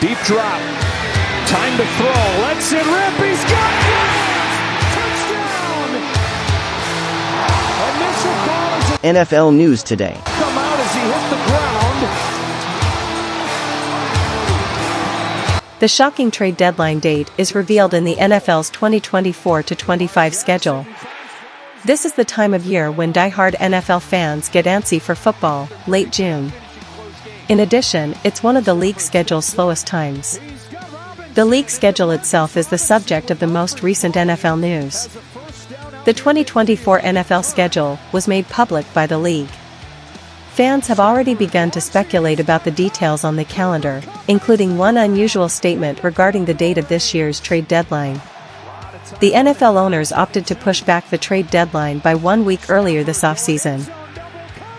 Deep drop. Time to throw. Let's it rip. He's got it! Touchdown! Initial call is NFL News Today. come out as he hit the ground. The shocking trade deadline date is revealed in the NFL's 2024-25 schedule. This is the time of year when die-hard NFL fans get antsy for football, late June. In addition, it's one of the league schedule's slowest times. The league schedule itself is the subject of the most recent NFL news. The 2024 NFL schedule was made public by the league. Fans have already begun to speculate about the details on the calendar, including one unusual statement regarding the date of this year's trade deadline. The NFL owners opted to push back the trade deadline by 1 week earlier this offseason.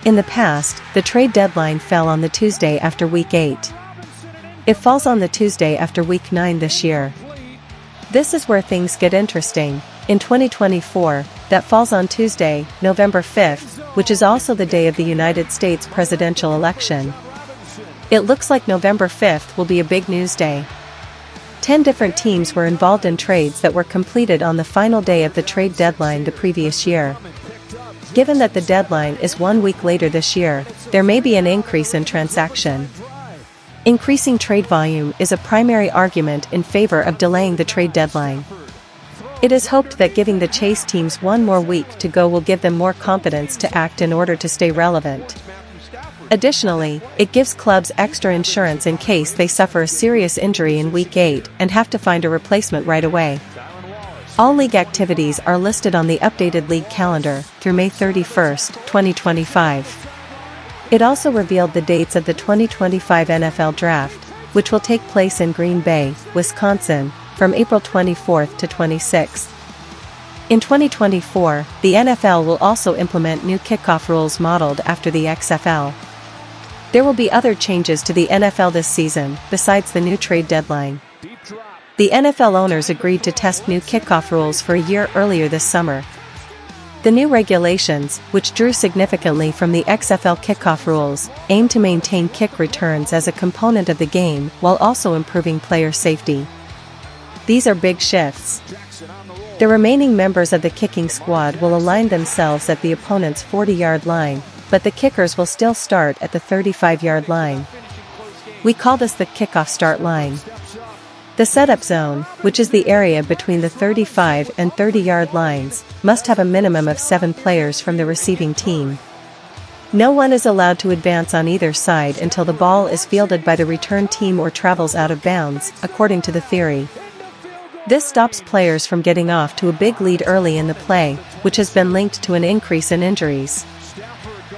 In the past, the trade deadline fell on the Tuesday after Week 8. It falls on the Tuesday after Week 9 this year. This is where things get interesting. In 2024, that falls on Tuesday, November 5th, which is also the day of the United States presidential election. It looks like November 5th will be a big news day. 10 different teams were involved in trades that were completed on the final day of the trade deadline the previous year. Given that the deadline is 1 week later this year, there may be an increase in transaction. Increasing trade volume is a primary argument in favor of delaying the trade deadline. It is hoped that giving the chase teams one more week to go will give them more confidence to act in order to stay relevant. Additionally, it gives clubs extra insurance in case they suffer a serious injury in Week 8 and have to find a replacement right away. All league activities are listed on the updated league calendar through May 31, 2025. It also revealed the dates of the 2025 NFL Draft, which will take place in Green Bay, Wisconsin, from April 24 to 26. In 2024, the NFL will also implement new kickoff rules modeled after the XFL. There will be other changes to the NFL this season, besides the new trade deadline. The NFL owners agreed to test new kickoff rules for a year earlier this summer. The new regulations, which drew significantly from the XFL kickoff rules, aim to maintain kick returns as a component of the game while also improving player safety. These are big shifts. The remaining members of the kicking squad will align themselves at the opponent's 40-yard line, but the kickers will still start at the 35-yard line. We call this the kickoff start line. The setup zone, which is the area between the 35 and 30-yard lines, must have a minimum of 7 players from the receiving team. No one is allowed to advance on either side until the ball is fielded by the return team or travels out of bounds, according to the theory. This stops players from getting off to a big lead early in the play, which has been linked to an increase in injuries.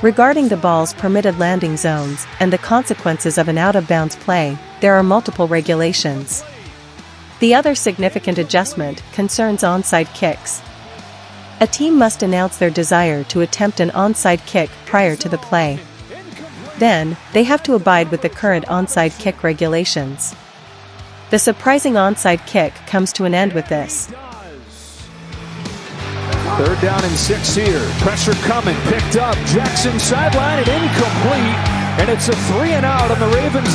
Regarding the ball's permitted landing zones and the consequences of an out-of-bounds play, there are multiple regulations. The other significant adjustment concerns onside kicks. A team must announce their desire to attempt an onside kick prior to the play. Then, they have to abide with the current onside kick regulations. The surprising onside kick comes to an end with this. 3rd down and 6 here. Pressure coming, picked up. Jackson sideline and incomplete. And it's a 3-and-out on the Ravens.